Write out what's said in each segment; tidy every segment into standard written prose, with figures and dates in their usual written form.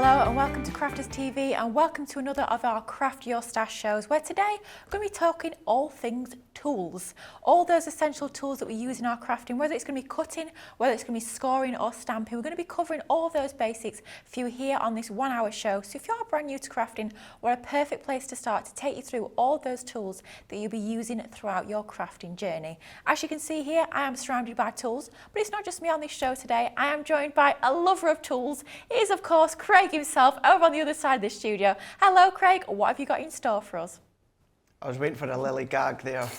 Hello and welcome to Crafters TV and welcome to another of our Craft Your Stash shows, where today we're going to be talking all things tools. All those essential tools that we use in our crafting, whether it's going to be cutting, whether it's going to be scoring or stamping. We're going to be covering all those basics for you here on this 1 hour show. So if you're brand new to crafting, we're a perfect place to start to take you through all those tools that you'll be using throughout your crafting journey. As you can see here, I am surrounded by tools, but it's not just me on this show today. I am joined by a lover of tools. It is, of course, Craig himself over on the other side of the studio. Hello, Craig. What have you got in store for us? I was waiting for a Lilly gag there.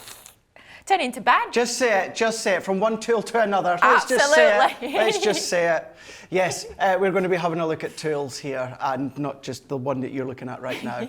Turn into bad. Just say it, from one tool to another. Absolutely. Let's just say it. Yes, we're going to be having a look at tools here, and not just the one that you're looking at right now.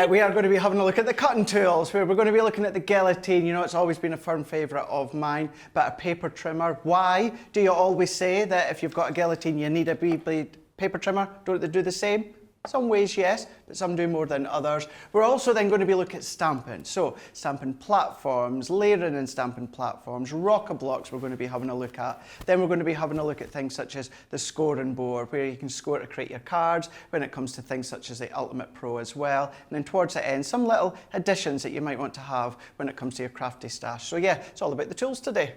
We are going to be having a look at the cutting tools, where we're going to be looking at the guillotine. You know, it's always been a firm favourite of mine, but a paper trimmer. Why do you always say that if you've got a guillotine, you need a blade paper trimmer? Don't they do the same? Some ways, yes, but some do more than others. We're also then going to be looking at stamping. So, stamping platforms, layering and stamping platforms, rocker blocks we're going to be having a look at. Then we're going to be having a look at things such as the scoring board, where you can score to create your cards, when it comes to things such as the Ultimate Pro as well. And then towards the end, some little additions that you might want to have when it comes to your crafty stash. So yeah, it's all about the tools today.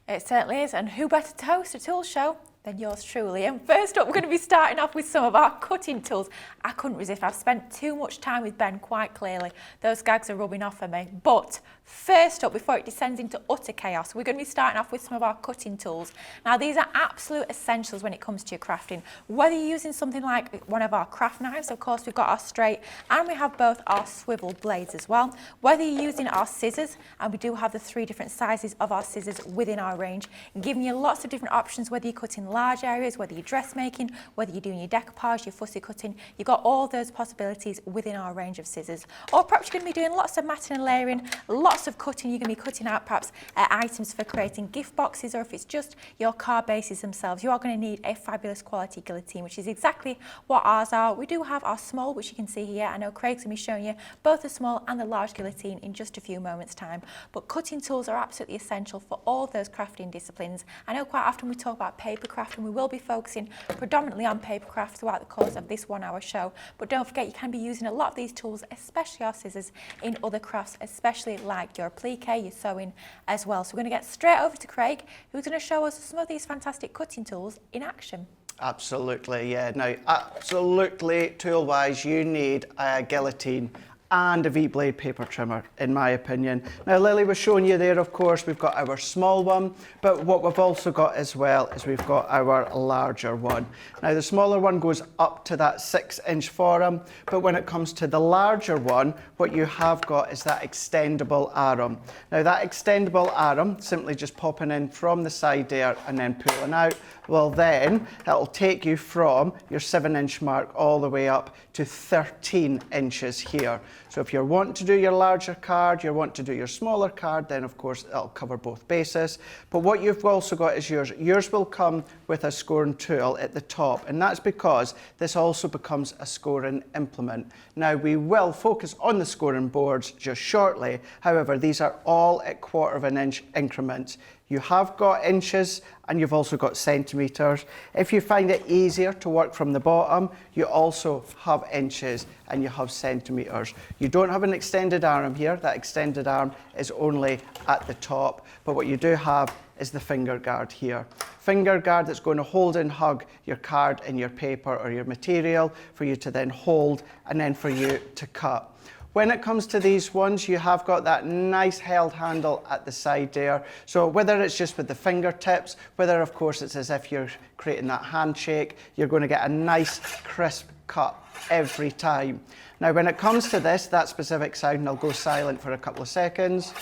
It certainly is, and who better to host a tools show than yours truly. And first up, we're going to be starting off with some of our cutting tools. I couldn't resist. I've spent too much time with Ben, quite clearly. Those gags are rubbing off on me. But first up, before it descends into utter chaos, we're going to be starting off with some of our cutting tools. Now, these are absolute essentials when it comes to your crafting. Whether you're using something like one of our craft knives, of course, we've got our straight, and we have both our swivel blades as well. Whether you're using our scissors, and we do have the 3 different sizes of our scissors within our range, giving you lots of different options, whether you're cutting large areas, whether you're dressmaking, whether you're doing your decoupage, your fussy cutting, you've got all those possibilities within our range of scissors. Or perhaps you're going to be doing lots of matting and layering, lots of cutting. You're going to be cutting out perhaps items for creating gift boxes, or if it's just your card bases themselves, you are going to need a fabulous quality guillotine, which is exactly what ours are. We do have our small, which you can see here. I know Craig's going to be showing you both the small and the large guillotine in just a few moments' time. But cutting tools are absolutely essential for all those crafting disciplines. I know quite often we talk about paper craft, and we will be focusing predominantly on paper craft throughout the course of this 1 hour show, but don't forget you can be using a lot of these tools, especially our scissors, in other crafts, especially like your applique, your sewing as well. So we're going to get straight over to Craig, who's going to show us some of these fantastic cutting tools in action. Absolutely, yeah. Now, absolutely, tool-wise, you need a guillotine and a V-blade paper trimmer, in my opinion. Now, Lily was showing you there, of course, we've got our small one, but what we've also got as well is we've got our larger one. Now, the smaller one goes up to that 6-inch forearm, but when it comes to the larger one, what you have got is that extendable arm. Now, that extendable arm, simply just popping in from the side there and then pulling out, well then, that'll take you from your 7-inch mark all the way up to 13 inches here. So if you're wanting to do your larger card, you want to do your smaller card, then of course it'll cover both bases. But what you've also got is yours. Yours will come with a scoring tool at the top, and that's because this also becomes a scoring implement. Now, we will focus on the scoring boards just shortly. However, these are all at 1/4 inch increments. You have got inches and you've also got centimetres. If you find it easier to work from the bottom, you also have inches and you have centimetres. You don't have an extended arm here. That extended arm is only at the top. But what you do have is the finger guard here. Finger guard that's going to hold and hug your card and your paper or your material for you to then hold and then for you to cut. When it comes to these ones, you have got that nice held handle at the side there. So whether it's just with the fingertips, whether of course it's as if you're creating that handshake, you're going to get a nice crisp cut every time. Now when it comes to this, that specific sound, and I'll go silent for a couple of seconds,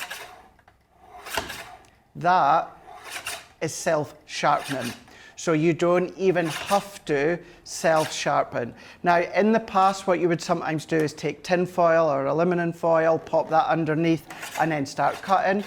that is self-sharpening. So you don't even have to self-sharpen. Now, in the past, what you would sometimes do is take tin foil or aluminum foil, pop that underneath, and then start cutting.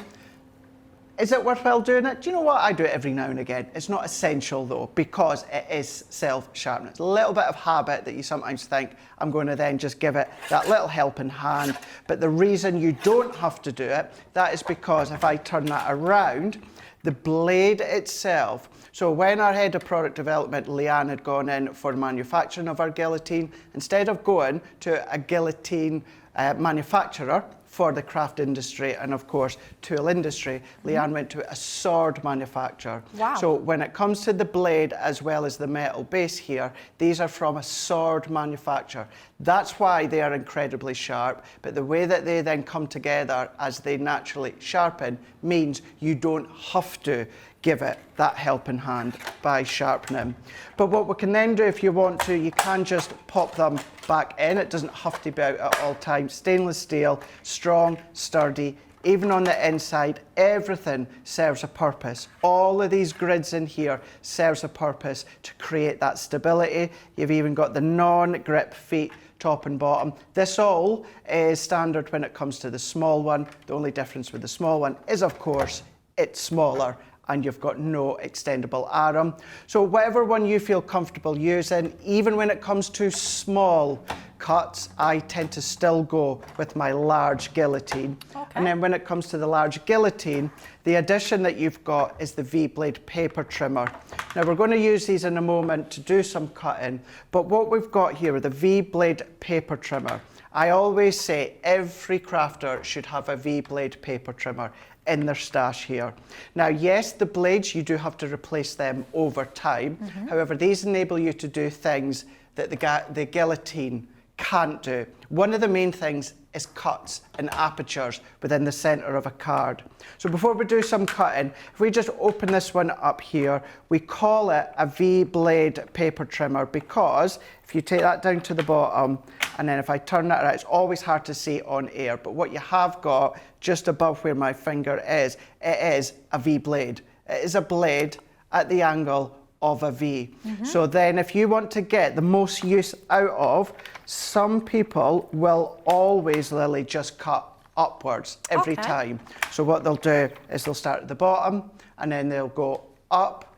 Is it worthwhile doing it? Do you know what? I do it every now and again. It's not essential though, because it is self-sharpening. It's a little bit of habit that you sometimes think, I'm going to then just give it that little helping hand. But the reason you don't have to do it, that is because if I turn that around, The blade itself, so when our head of product development, Leanne, had gone in for manufacturing of our guillotine, instead of going to a guillotine manufacturer for the craft industry and of course tool industry, Leanne went to a sword manufacturer. Wow. So when it comes to the blade as well as the metal base here, these are from a sword manufacturer. That's why they are incredibly sharp, but the way that they then come together as they naturally sharpen means you don't have to give it that helping hand by sharpening. But what we can then do, if you want to, you can just pop them back in. It doesn't have to be out at all times. Stainless steel, strong, sturdy. Even on the inside, everything serves a purpose. All of these grids in here serves a purpose to create that stability. You've even got the non-grip feet, top and bottom. This all is standard when it comes to the small one. The only difference with the small one is, of course, it's smaller and you've got no extendable arm. So whatever one you feel comfortable using, even when it comes to small cuts, I tend to still go with my large guillotine. Okay. And then when it comes to the large guillotine, the addition that you've got is the V-blade paper trimmer. Now we're going to use these in a moment to do some cutting, but what we've got here with the V-blade paper trimmer, I always say every crafter should have a V-blade paper trimmer in their stash here. Now, yes, the blades, you do have to replace them over time. However, these enable you to do things that the guillotine can't do. One of the main things is cuts and apertures within the center of a card. So before we do some cutting, if we just open this one up here, we call it a V-blade paper trimmer because if you take that down to the bottom, and then if I turn that around, it's always hard to see on air, but what you have got just above where my finger is, it is a V-blade. It is a blade at the angle of a V. So then if you want to get the most use out of, some people will always, Lily, just cut upwards every time. So what they'll do is they'll start at the bottom and then they'll go up,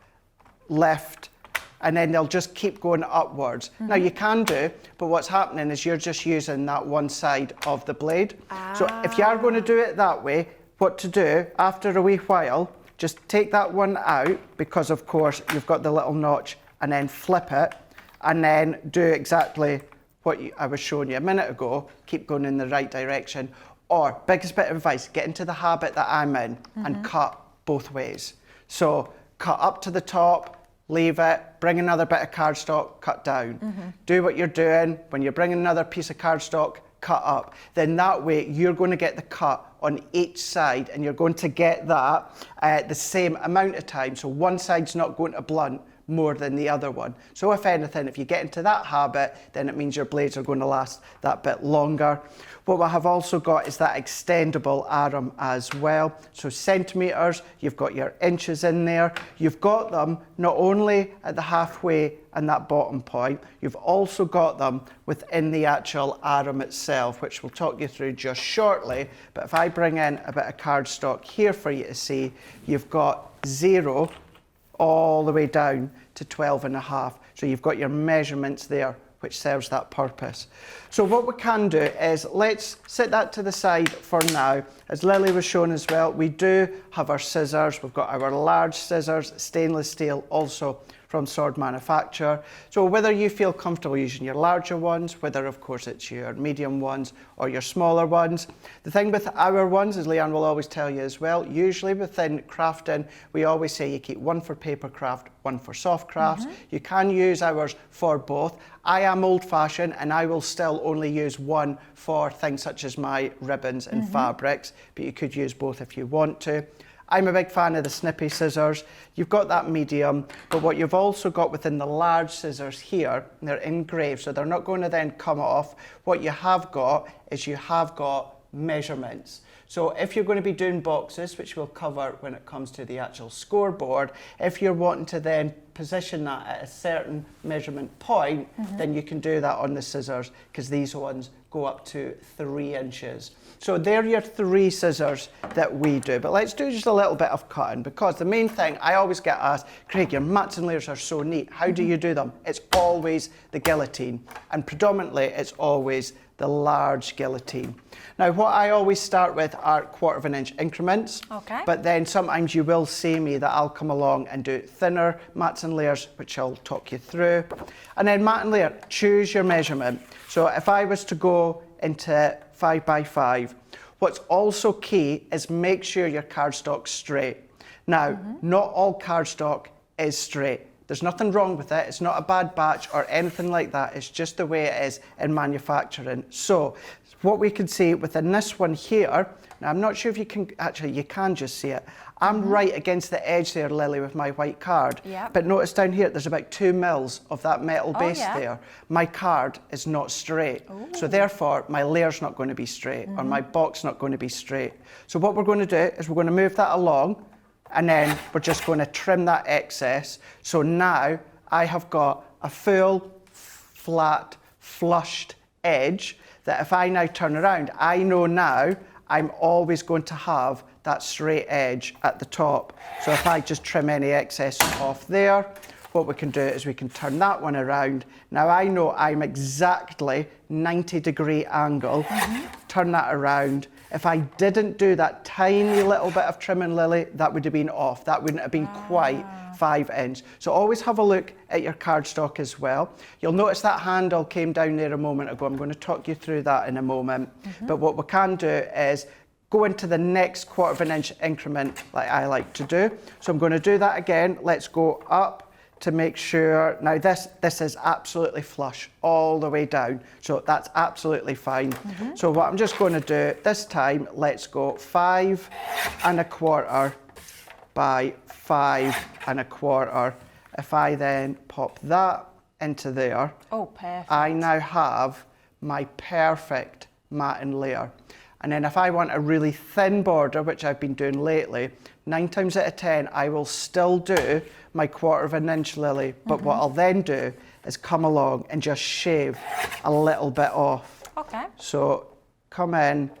left, and then they'll just keep going upwards. Now you can do, but what's happening is you're just using that one side of the blade. So if you are going to do it that way, what to do after a wee while, just take that one out because of course you've got the little notch and then flip it and then do exactly what I was showing you a minute ago, keep going in the right direction. Or, biggest bit of advice, get into the habit that I'm in and cut both ways. So cut up to the top, leave it, bring another bit of cardstock, cut down. Do what you're doing. When you're bringing another piece of cardstock, cut up. Then that way you're going to get the cut on each side and you're going to get that the same amount of time. So one side's not going to blunt more than the other one. So if anything, if you get into that habit, then it means your blades are going to last that bit longer. What we have also got is that extendable arm as well. So centimetres, you've got your inches in there. You've got them not only at the halfway and that bottom point, you've also got them within the actual arm itself, which we'll talk you through just shortly. But if I bring in a bit of cardstock here for you to see, you've got 0 all the way down to 12.5. So you've got your measurements there, which serves that purpose. So what we can do is let's set that to the side for now. As Lily was showing as well, we do have our scissors. We've got our large scissors, stainless steel, also from sword manufacturer. So whether you feel comfortable using your larger ones, whether of course it's your medium ones or your smaller ones. The thing with our ones, as Leanne will always tell you as well, usually within crafting, we always say you keep one for paper craft, one for soft crafts. You can use ours for both. I am old fashioned and I will still only use one for things such as my ribbons and fabrics, but you could use both if you want to. I'm a big fan of the snippy scissors. You've got that medium, but what you've also got within the large scissors here, they're engraved, so they're not going to then come off. What you have got is you have got measurements. So if you're going to be doing boxes, which we'll cover when it comes to the actual scoreboard, if you're wanting to then position that at a certain measurement point, then you can do that on the scissors, because these ones go up to 3 inches. So they're your 3 scissors that we do. But let's do just a little bit of cutting, because the main thing I always get asked, Craig, your mats and layers are so neat. How do you do them? It's always the guillotine, and predominantly it's always the large guillotine. Now, what I always start with are 1/4 of an inch increments. Okay. But then sometimes you will see me that I'll come along and do thinner mats and layers, which I'll talk you through. And then mat and layer, choose your measurement. So if I was to go into 5 by 5, what's also key is make sure your cardstock's straight. Now, not all cardstock is straight. There's nothing wrong with it. It's not a bad batch or anything like that. It's just the way it is in manufacturing. So what we can see within this one here, now I'm not sure if you can, actually you can just see it. I'm right against the edge there, Lily, with my white card. Yep. But notice down here, there's about 2 mils of that metal base yeah. there. My card is not straight. Ooh. So therefore, my layer's not going to be straight, or my box not going to be straight. So what we're going to do is we're going to move that along, and then we're just going to trim that excess. So now I have got a full, flat, flushed edge that if I now turn around, I know now I'm always going to have that straight edge at the top. So if I just trim any excess off there, what we can do is we can turn that one around. Now I know I'm exactly 90-degree angle. Turn that around. If I didn't do that tiny little bit of trimming, Lily, that would have been off. That wouldn't have been quite 5 inch. So always have a look at your cardstock as well. You'll notice that handle came down there a moment ago. I'm going to talk you through that in a moment. But what we can do is go into the next 1/4 of an inch increment like I like to do. So I'm going to do that again. Let's go up to make sure. Now this is absolutely flush all the way down, so that's absolutely fine. So what I'm just going to do this time, let's go 5 1/4 by 5 1/4. If I then pop that into there, Oh, perfect. I now have my perfect mat and layer. And then if I want a really thin border, which I've been doing lately, 9 times out of 10, I will still do my 1/4 of an inch, Lily. But what I'll then do is come along and just shave a little bit off. Okay. So come in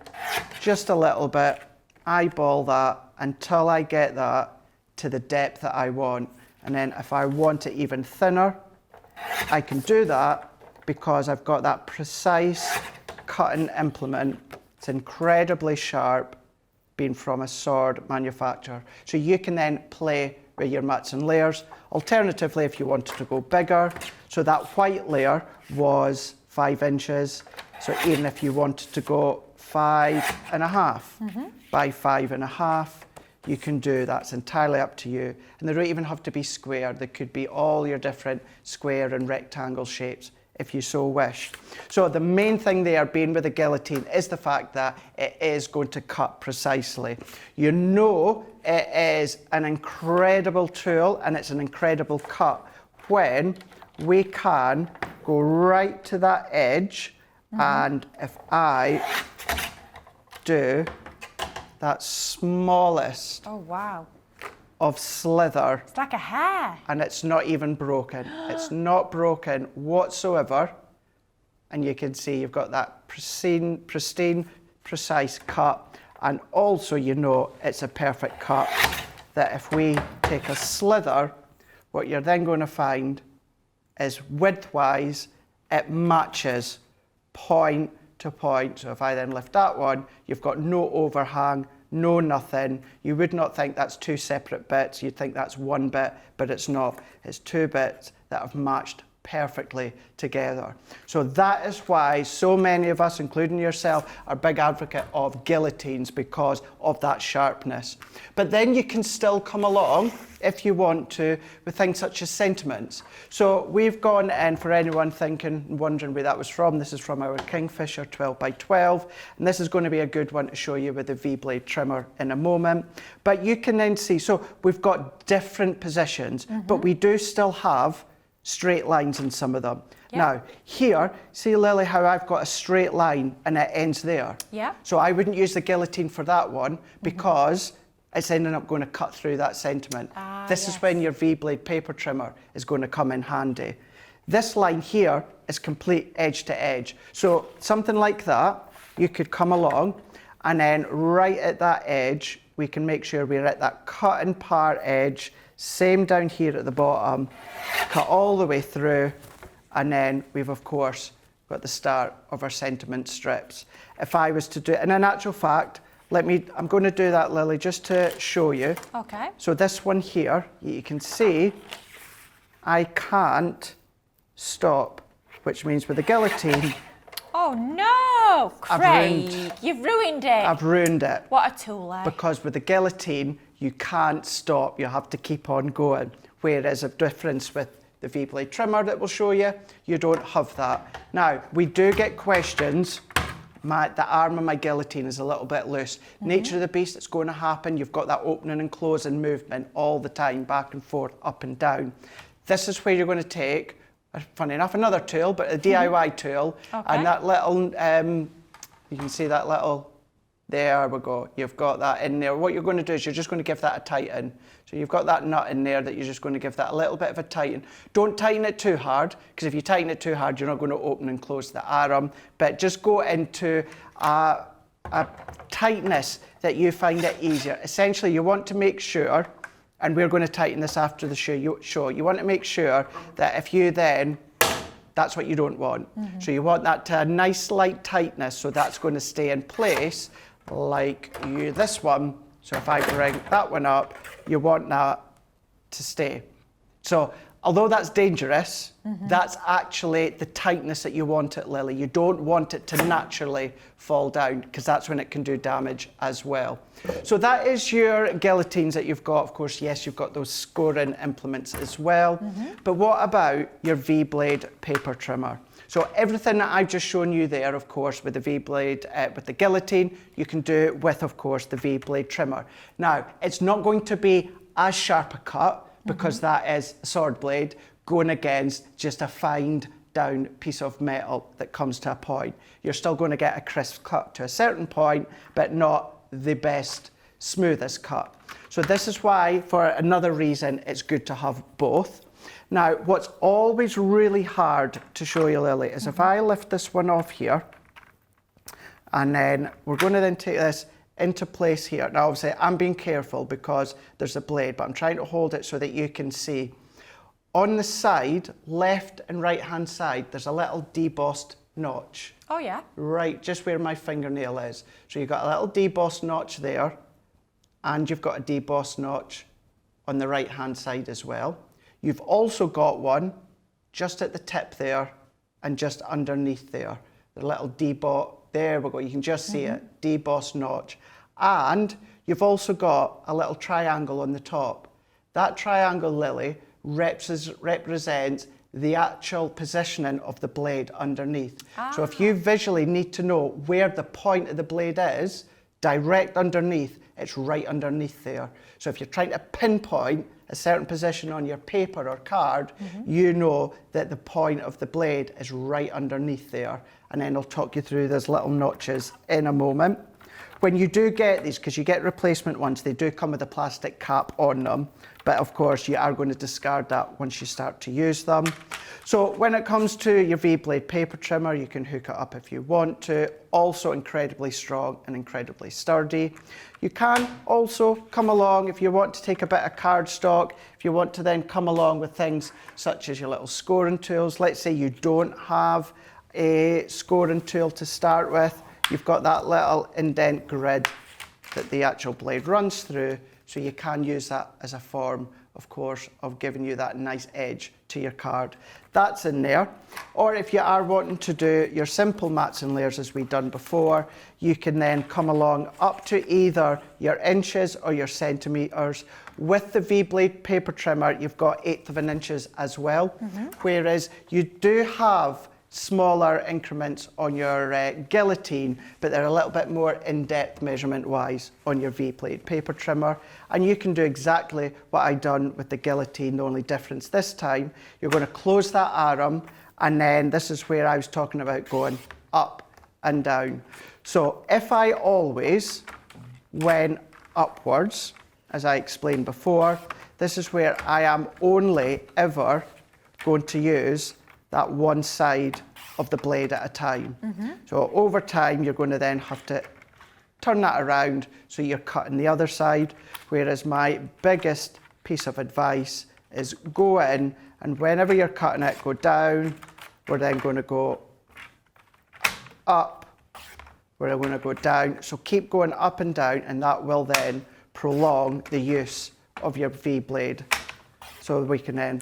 just a little bit, eyeball that until I get that to the depth that I want. And then if I want it even thinner, I can do that because I've got that precise cutting implement. It's incredibly sharp, being from a sword manufacturer. So you can then play with your mats and layers. Alternatively, if you wanted to go bigger, so that white layer was 5 inches. So even if you wanted to go 5 1/2 by 5 1/2, you can do. That's entirely up to you. And they don't even have to be square. They could be all your different square and rectangle shapes, if you so wish. So the main thing there being with the guillotine is the fact that it is going to cut precisely. You know it is an incredible tool and it's an incredible cut when we can go right to that edge, and if I do that smallest Oh, wow. of slither, It's like a hair. and it's not even broken. It's not broken whatsoever. And you can see you've got that pristine, precise cut. And also, you know, it's a perfect cut. That if we take a slither, what you're then going to find is widthwise, it matches point to point. So if I then lift that one, you've got no overhang, no nothing. You would not think that's 2 separate bits. You'd think that's 1 bit, but it's not. It's 2 bits that have matched perfectly together. So that is why so many of us, including yourself, are big advocate of guillotines, because of that sharpness. But then you can still come along, if you want to, with things such as sentiments. So we've gone in, for anyone thinking, wondering where that was from, this is from our Kingfisher 12 by 12, and this is going to be a good one to show you with the V-blade trimmer in a moment. But you can then see, so we've got different positions, but we do still have straight lines in some of them. Yep. Now, here, see, Lily, how I've got a straight line and it ends there? Yeah. So I wouldn't use the guillotine for that one because it's ending up going to cut through that sentiment. This is when your V-blade paper trimmer is going to come in handy. This line here is complete edge to edge. So something like that, you could come along and then right at that edge, we can make sure we're at that cut and part edge, same down here at the bottom, cut all the way through, and then we've of course got the start of our sentiment strips. If I was to do, and in actual fact, I'm going to do that, Lily, just to show you. Okay. So this one here, you can see I can't stop, which means with the guillotine. Oh no, Craig, you've ruined it. I've ruined it. What a tool, eh? Because with the guillotine, you can't stop, you have to keep on going. Whereas a difference with the V-blade trimmer that we'll show you, you don't have that. Now, we do get questions. The arm of my guillotine is a little bit loose. Nature of the beast, it's going to happen. You've got that opening and closing movement all the time, back and forth, up and down. This is where you're going to take, funny enough, another tool, but a DIY tool. And that little, you can see that little, there we go. You've got that in there. What you're going to do is you're just going to give that a tighten. So you've got that nut in there that you're just going to give that a little bit of a tighten. Don't tighten it too hard, because if you tighten it too hard, you're not going to open and close the arm. But just go into a tightness that you find it easier. Essentially, you want to make sure, and we're going to tighten this after the show, you want to make sure that if you then, that's what you don't want. So you want that to a nice light tightness, so that's going to stay in place like this one. So if I bring that one up, you want that to stay. So although that's dangerous, that's actually the tightness that you want it, Lily. You don't want it to naturally fall down, because that's when it can do damage as well. So that is your guillotines that you've got. Of course, yes, you've got those scoring implements as well. But what about your V-blade paper trimmer? So everything that I've just shown you there, of course, with the V-blade, with the guillotine, you can do with, of course, the V-blade trimmer. Now, it's not going to be as sharp a cut, because that is a sword blade going against just a fined down piece of metal that comes to a point. You're still going to get a crisp cut to a certain point, but not the best, smoothest cut. So this is why, for another reason, it's good to have both. Now, what's always really hard to show you, Lily, is if I lift this one off here, and then we're going to then take this into place here. Now, obviously, I'm being careful because there's a blade, but I'm trying to hold it so that you can see. On the side, left and right-hand side, there's a little debossed notch. Oh, yeah. Right, just where my fingernail is. So you've got a little debossed notch there, and you've got a debossed notch on the right-hand side as well. You've also got one just at the tip there and just underneath there. The little deboss, there we go, you can just see it, debossed notch. And you've also got a little triangle on the top. That triangle, Lily, represents the actual positioning of the blade underneath. So if you visually need to know where the point of the blade is, direct underneath, it's right underneath there. So if you're trying to pinpoint a certain position on your paper or card, you know that the point of the blade is right underneath there. And then I'll talk you through those little notches in a moment. When you do get these, because you get replacement ones, they do come with a plastic cap on them. But of course, you are going to discard that once you start to use them. So when it comes to your V-blade paper trimmer, you can hook it up if you want to. Also incredibly strong and incredibly sturdy. You can also come along if you want to take a bit of cardstock, if you want to then come along with things such as your little scoring tools. Let's say you don't have a scoring tool to start with. You've got that little indent grid that the actual blade runs through, so you can use that as a form, of course, of giving you that nice edge to your card. That's in there. Or if you are wanting to do your simple mats and layers as we've done before, you can then come along up to either your inches or your centimetres. With the V-blade paper trimmer, you've got 1/8 of an inches as well, whereas you do have smaller increments on your guillotine, but they're a little bit more in-depth measurement-wise on your V-blade paper trimmer. And you can do exactly what I've done with the guillotine. The only difference this time, you're going to close that arm, and then this is where I was talking about going up and down. So if I always went upwards, as I explained before, this is where I am only ever going to use that one side of the blade at a time. So over time, you're going to then have to turn that around so you're cutting the other side, whereas my biggest piece of advice is go in, and whenever you're cutting it, go down. We're then going to go up. We're going to go down. So keep going up and down, and that will then prolong the use of your V-blade. So we can then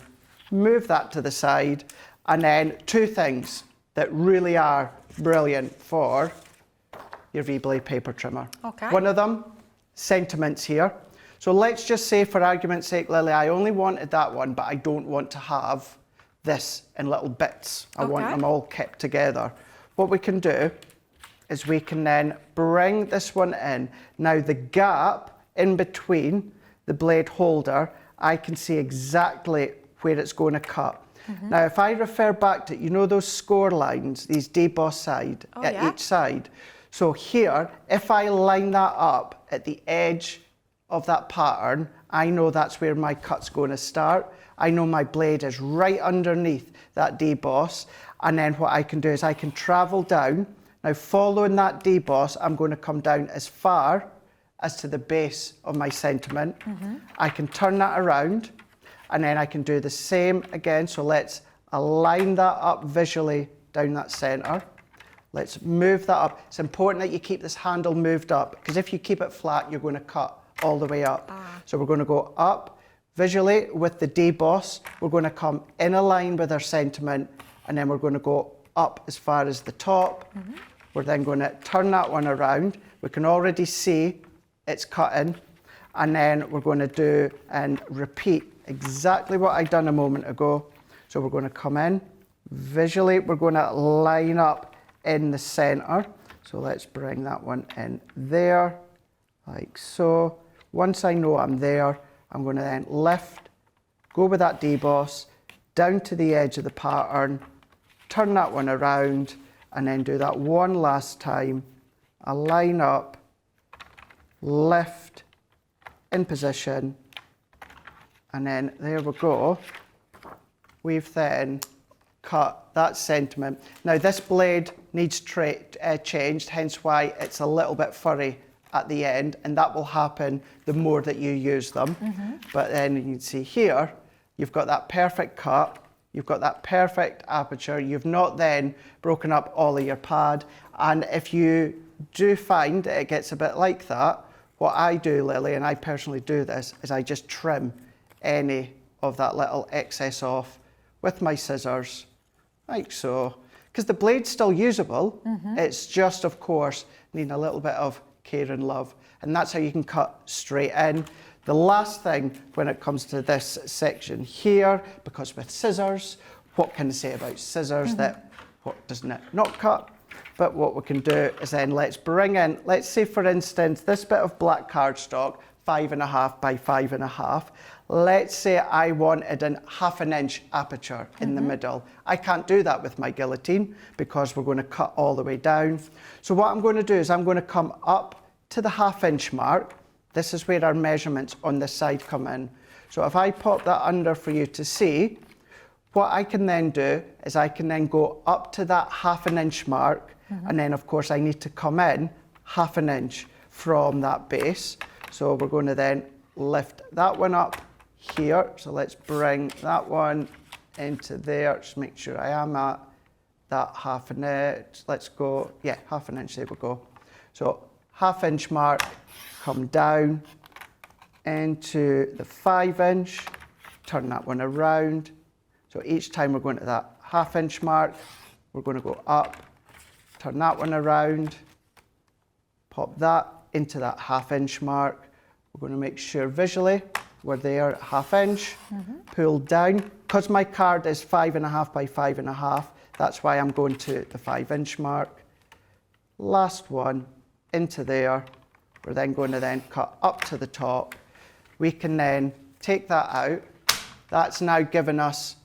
move that to the side. And then two things that really are brilliant for your V-blade paper trimmer. Okay. One of them, sentiments here. So let's just say, for argument's sake, Lily, I only wanted that one, but I don't want to have this in little bits. I want them all kept together. What we can do is we can then bring this one in. Now the gap in between the blade holder, I can see exactly where it's going to cut. Now if I refer back to, you know those score lines, these deboss side at each side. So here, if I line that up at the edge of that pattern, I know that's where my cut's going to start. I know my blade is right underneath that deboss. And then what I can do is I can travel down. Now following that deboss, I'm going to come down as far as to the base of my sentiment. I can turn that around, and then I can do the same again. So let's align that up visually down that center. Let's move that up. It's important that you keep this handle moved up, because if you keep it flat, you're going to cut all the way up. So we're going to go up visually with the deboss. We're going to come in a line with our sentiment, and then we're going to go up as far as the top. We're then going to turn that one around. We can already see it's cutting, and then we're going to do and repeat exactly what I done a moment ago. So we're going to come in visually. We're going to line up in the center. So let's bring that one in there, like so. Once I know I'm there, I'm going to then lift, go with that deboss, down to the edge of the pattern, turn that one around, and then do that one last time. Align up, lift, in position, and then there we go. We've then cut that sentiment. Now this blade needs changed, hence why it's a little bit furry at the end, and that will happen the more that you use them. But then you can see here, you've got that perfect cut, you've got that perfect aperture, you've not then broken up all of your pad. And if you do find it gets a bit like that, what I do, Lily, and I personally do this, is I just trim any of that little excess off with my scissors, like so. Because the blade's still usable, it's just, of course, needing a little bit of care and love. And that's how you can cut straight in. The last thing when it comes to this section here, because with scissors, what can I say about scissors that, what doesn't it not cut? But what we can do is then let's bring in, let's say for instance, this bit of black cardstock, 5.5 by 5.5. Let's say I wanted a 1/2 inch aperture in the middle. I can't do that with my guillotine because we're going to cut all the way down. So what I'm going to do is I'm going to come up to the 1/2 inch mark. This is where our measurements on this side come in. So if I pop that under for you to see, what I can then do is I can then go up to that 1/2 inch mark, and then of course I need to come in 1/2 inch from that base. So we're going to then lift that one up here. So let's bring that one into there. Just make sure I am at that 1/2 inch. Let's go, yeah, 1/2 inch, there we go. So 1/2 inch mark, come down into the 5 inch, turn that one around. So each time we're going to that 1/2 inch mark, we're going to go up, turn that one around, pop that into that 1/2 inch mark. We're going to make sure visually we're there at 1/2 inch, pull down. Because my card is 5.5 by 5.5, that's why I'm going to the 5 inch mark. Last one into there. We're then going to then cut up to the top. We can then take that out. That's now given us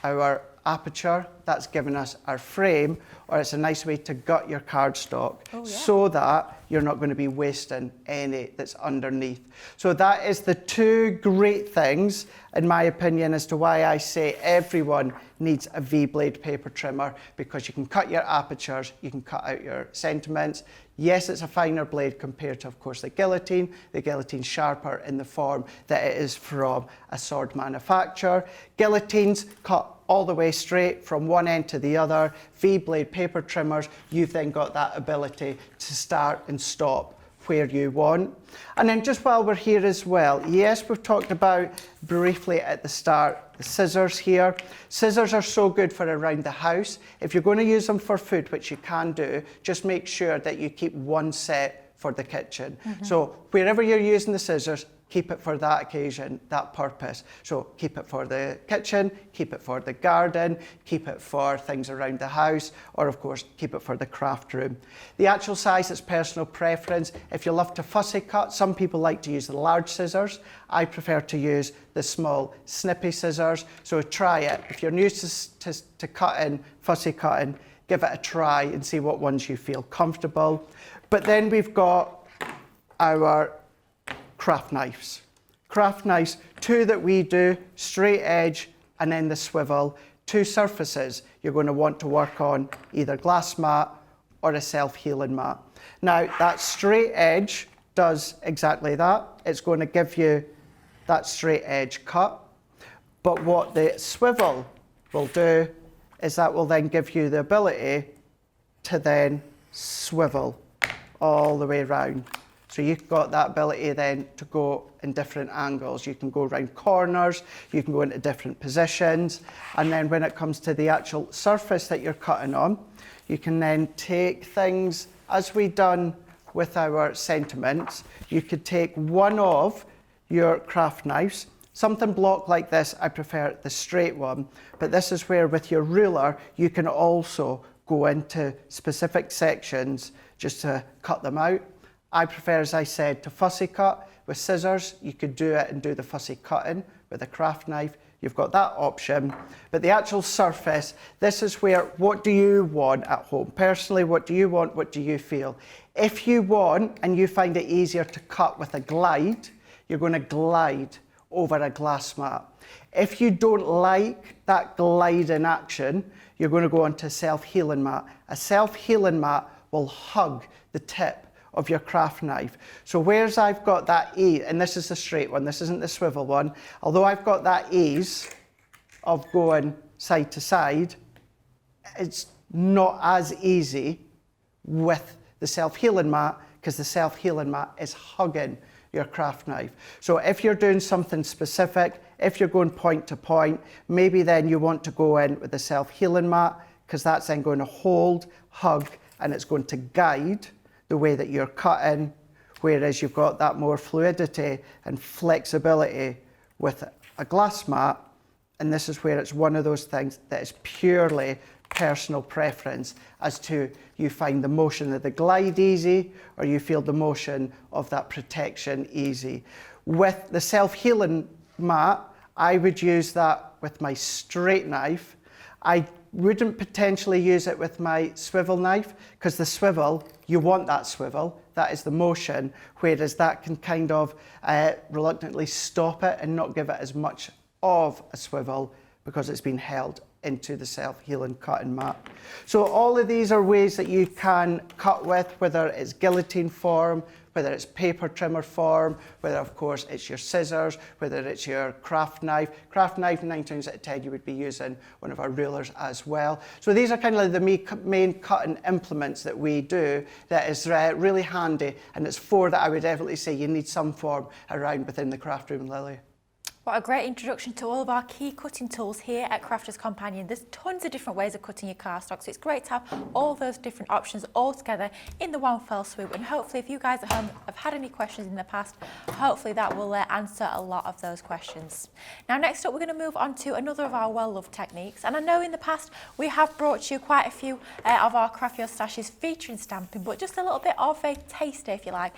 our aperture, that's given us our frame, or it's a nice way to gut your cardstock Oh, yeah. so that you're not going to be wasting any that's underneath. So that is the two great things, in my opinion, as to why I say everyone needs a V-blade paper trimmer, because you can cut your apertures, you can cut out your sentiments. Yes, it's a finer blade compared to, of course, the guillotine. The guillotine's sharper in the form that it is from a sword manufacturer. Guillotines cut all the way straight from one end to the other. V-blade paper trimmers, you've then got that ability to start and stop where you want. And then just while we're here as well, yes, we've talked about briefly at the start the scissors here. Scissors are so good for around the house. If you're going to use them for food, which you can do, just make sure that you keep one set for the kitchen. So wherever you're using the scissors, keep it for that occasion, that purpose. So keep it for the kitchen, keep it for the garden, keep it for things around the house, or of course, keep it for the craft room. The actual size is personal preference. If you love to fussy cut, some people like to use the large scissors. I prefer to use the small snippy scissors. So try it. If you're new to cutting, fussy cutting, give it a try and see what ones you feel comfortable. But then we've got our craft knives. Craft knives, two that we do, straight edge and then the swivel. Two surfaces you're going to want to work on, either glass mat or a self-healing mat. Now that straight edge does exactly that. It's going to give you that straight edge cut. But what the swivel will do is that will then give you the ability to then swivel all the way around. So you've got that ability then to go in different angles. You can go around corners, you can go into different positions. And then when it comes to the actual surface that you're cutting on, you can then take things, as we done with our sentiments, you could take one of your craft knives. Something block like this, I prefer the straight one, but this is where with your ruler, you can also go into specific sections just to cut them out. I prefer, as I said, to fussy cut. With scissors, you could do it and do the fussy cutting. With a craft knife, you've got that option. But the actual surface, this is where, what do you want at home? Personally, what do you want? What do you feel? If you want, and you find it easier to cut with a glide, you're going to glide over a glass mat. If you don't like that glide in action, you're going to go onto a self-healing mat. A self-healing mat will hug the tip of your craft knife. So whereas I've got that ease, and this is the straight one, this isn't the swivel one, although I've got that ease of going side to side, it's not as easy with the self-healing mat, because the self-healing mat is hugging your craft knife. So if you're doing something specific, if you're going point to point, maybe then you want to go in with the self-healing mat, because that's then going to hold, hug, and it's going to guide the way that you're cutting, whereas you've got that more fluidity and flexibility with a glass mat. And this is where it's one of those things that is purely personal preference as to you find the motion of the glide easy or you feel the motion of that protection easy. With the self-healing mat, I would use that with my straight knife. I wouldn't potentially use it with my swivel knife, because the swivel, you want that swivel, that is the motion, whereas that can kind of reluctantly stop it and not give it as much of a swivel because it's been held into the self-healing cutting mat. So all of these are ways that you can cut with, whether it's guillotine form, whether it's paper trimmer form, whether of course it's your scissors, whether it's your craft knife. Craft knife, 9 times out of 10, you would be using one of our rulers as well. So these are kind of like the main cutting implements that we do that is really handy, and it's 4 that I would definitely say you need some form around within the craft room, Lily. What a great introduction to all of our key cutting tools here at Crafter's Companion. There's tons of different ways of cutting your cardstock, so it's great to have all those different options all together in the one fell swoop. And hopefully, if you guys at home have had any questions in the past, hopefully that will answer a lot of those questions. Now, next up, we're going to move on to another of our well-loved techniques. And I know in the past we have brought you quite a few of our Craft Your Stashes featuring stamping, but just a little bit of a taster, if you like,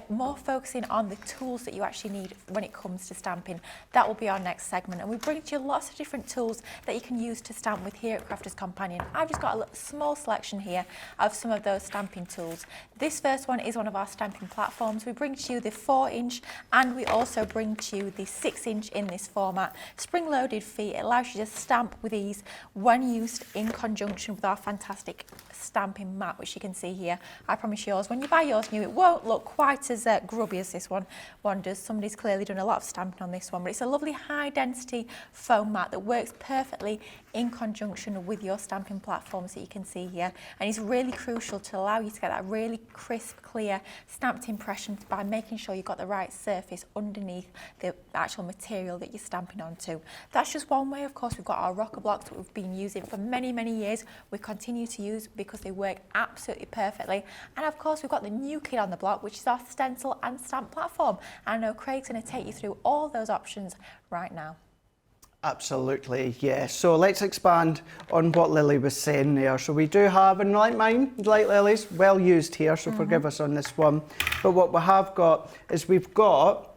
more focusing on the tools that you actually need when it comes to stamping. That will be our next segment, and we bring to you lots of different tools that you can use to stamp with here at Crafters Companion. I've just got a small selection here of some of those stamping tools. This first one is one of our stamping platforms. We bring to you the 4-inch, and we also bring to you the 6-inch in this format. Spring-loaded feet, it allows you to stamp with ease when used in conjunction with our fantastic stamping mat, which you can see here. I promise yours, when you buy yours new, it won't look quite as grubby as this one does. Somebody's clearly done a lot of stamping on this one, but it's a lovely high density foam mat that works perfectly in conjunction with your stamping platforms that you can see here, and it's really crucial to allow you to get that really crisp, clear stamped impression by making sure you've got the right surface underneath the actual material that you're stamping onto. That's just one way. Of course, we've got our rocker blocks that we've been using for many years. We continue to use because they work absolutely perfectly, and of course we've got the new kid on the block, which is our stencil and stamp platform. I know Craig's going to take you through all those options right now. Absolutely, yes. So let's expand on what Lily was saying there. So we do have, and like mine, like Lily's, well used here, so forgive us on this one. But what we have got is we've got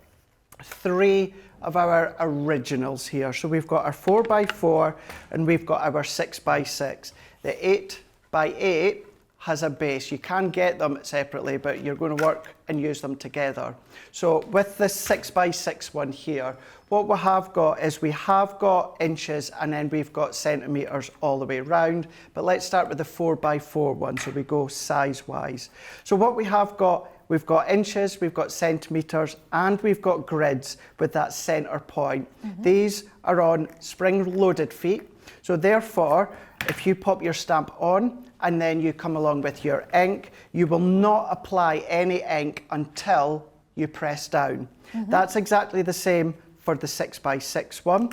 3 of our originals here. So we've got our 4x4 and we've got our 6x6. The 8x8 has a base. You can get them separately, but you're going to work and use them together. So with the 6x6 one here, what we have got is we have got inches and then we've got centimetres all the way round. But let's start with the 4x4 one, so we go size-wise. So what we have got, we've got inches, we've got centimetres, and we've got grids with that centre point. These are on spring-loaded feet. So therefore, if you pop your stamp on and then you come along with your ink, you will not apply any ink until you press down. That's exactly the same for the 6x6 one.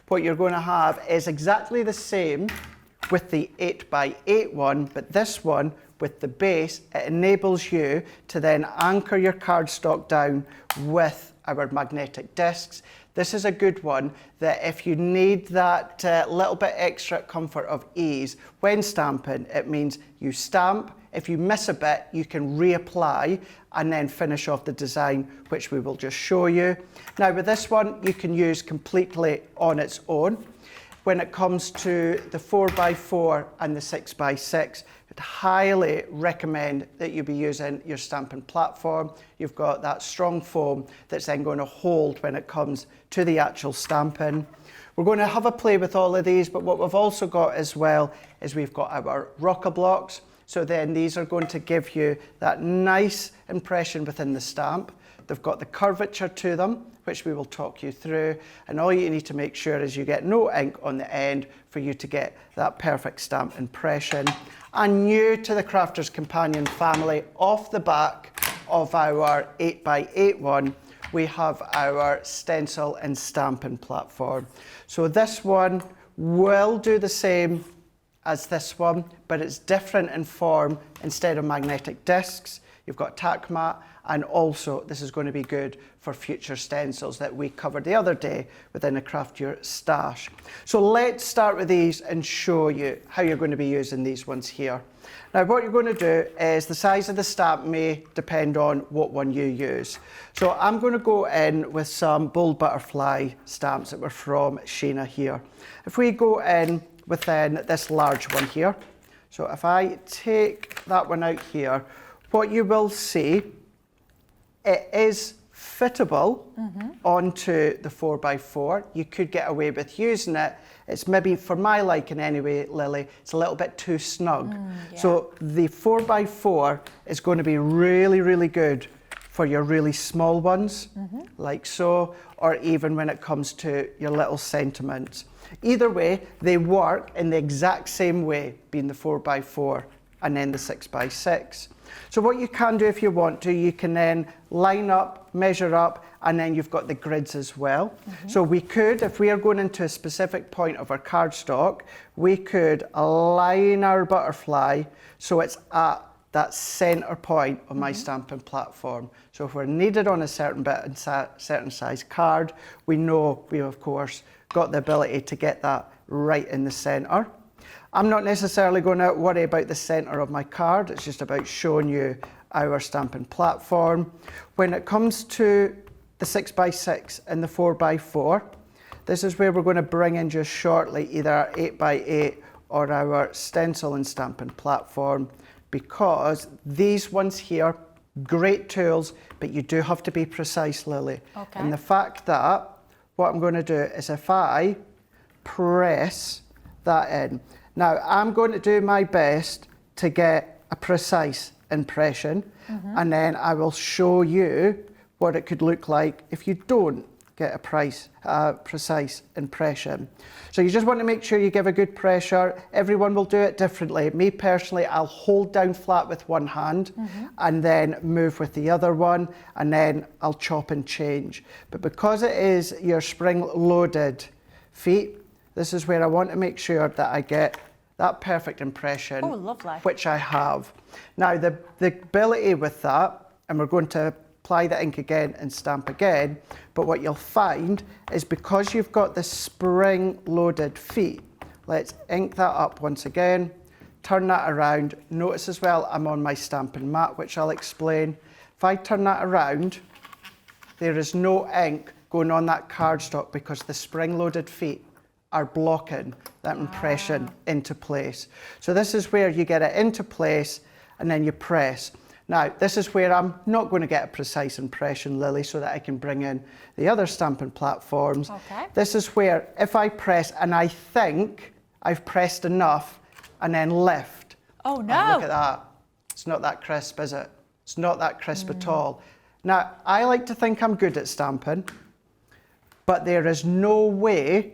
What you're going to have is exactly the same with the 8x8 one, but this one with the base, it enables you to then anchor your cardstock down with our magnetic discs. This is a good one that if you need that little bit extra comfort of ease when stamping, it means you stamp. If you miss a bit, you can reapply and then finish off the design, which we will just show you. Now with this one, you can use completely on its own. When it comes to the 4x4 and the 6x6, I'd highly recommend that you be using your stamping platform. You've got that strong foam that's then going to hold when it comes to the actual stamping. We're going to have a play with all of these, but what we've also got as well is we've got our rocker blocks. So then these are going to give you that nice impression within the stamp. They've got the curvature to them, which we will talk you through. And all you need to make sure is you get no ink on the end for you to get that perfect stamp impression. And new to the Crafters Companion family, off the back of our 8x8 one, we have our stencil and stamping platform. So this one will do the same as this one, but it's different in form. Instead of magnetic discs, you've got tack mat, and also this is going to be good for future stencils that we covered the other day within a Craft Your Stash. So let's start with these and show you how you're going to be using these ones here. Now what you're going to do is the size of the stamp may depend on what one you use. So I'm going to go in with some bold butterfly stamps that were from Sheena here. If we go in within this large one here, so if I take that one out here, what you will see, it is fittable onto the 4x4. You could get away with using it. It's maybe, for my liking anyway, Lily, it's a little bit too snug. So the 4x4 is going to be really good for your really small ones, like so, or even when it comes to your little sentiments. Either way, they work in the exact same way, being the 4x4 and then the 6x6. So what you can do if you want to, you can then line up, measure up, and then you've got the grids as well. So we could, if we are going into a specific point of our cardstock, we could align our butterfly so it's at that center point of my stamping platform. So if we're needed on a certain bit and certain size card, we know we of course got the ability to get that right in the center. I'm not necessarily going to worry about the center of my card. It's just about showing you our stamping platform. When it comes to the 6x6 and the 4x4. This is where we're going to bring in just shortly either our 8x8 or our stencil and stamping platform, because these ones here, great tools, but you do have to be precise, Lily. Okay. And the fact that what I'm going to do is if I press that in. Now I'm going to do my best to get a precise impression, and then I will show you what it could look like if you don't get a precise impression. So you just want to make sure you give a good pressure. Everyone will do it differently. Me personally, I'll hold down flat with one hand and then move with the other one, and then I'll chop and change. But because it is your spring-loaded feet, this is where I want to make sure that I get that perfect impression. Oh, lovely. Which I have. Now the ability with that, and we're going to apply the ink again and stamp again, but what you'll find is because you've got the spring-loaded feet, let's ink that up once again, turn that around. Notice as well I'm on my stamping mat, which I'll explain. If I turn that around, there is no ink going on that cardstock because the spring-loaded feet are blocking that impression into place. So this is where you get it into place and then you press. Now, this is where I'm not going to get a precise impression, Lily, so that I can bring in the other stamping platforms. Okay. This is where if I press and I think I've pressed enough and then lift. Oh, no. Oh, look at that. It's not that crisp, is it? It's not that crisp at all. Now, I like to think I'm good at stamping, but there is no way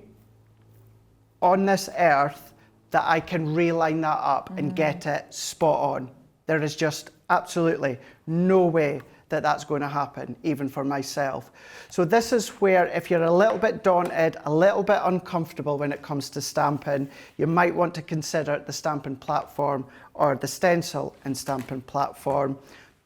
on this earth that I can reline that up and get it spot on. There is just absolutely no way that that's going to happen, even for myself. So this is where if you're a little bit daunted, a little bit uncomfortable when it comes to stamping, you might want to consider the stamping platform or the stencil and stamping platform.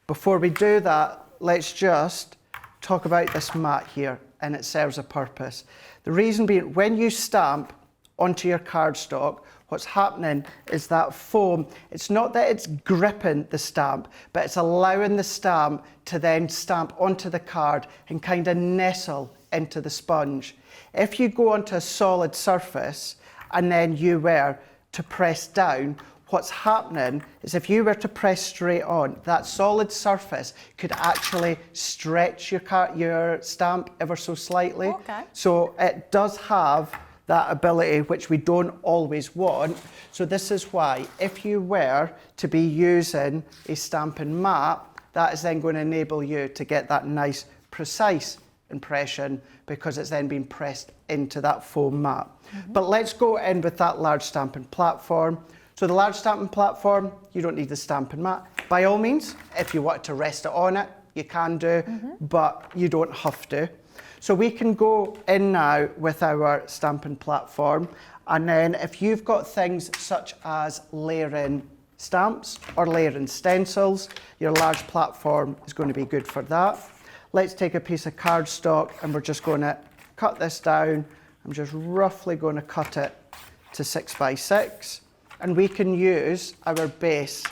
Before we do that, let's just talk about this mat here, and it serves a purpose. The reason being, when you stamp onto your cardstock, what's happening is that foam, it's not that it's gripping the stamp, but it's allowing the stamp to then stamp onto the card and kind of nestle into the sponge. If you go onto a solid surface and then you were to press down, what's happening is if you were to press straight on, that solid surface could actually stretch your stamp ever so slightly. Okay. So it does have that ability, which we don't always want. So this is why if you were to be using a stamping mat, that is then going to enable you to get that nice precise impression because it's then been pressed into that foam mat. But let's go in with that large stamping platform. So the large stamping platform, you don't need the stamping mat. By all means, if you want to rest it on it, you can do, but you don't have to. So we can go in now with our stamping platform, and then if you've got things such as layering stamps or layering stencils, your large platform is going to be good for that. Let's take a piece of cardstock and we're just going to cut this down. I'm just roughly going to cut it to 6x6, and we can use our base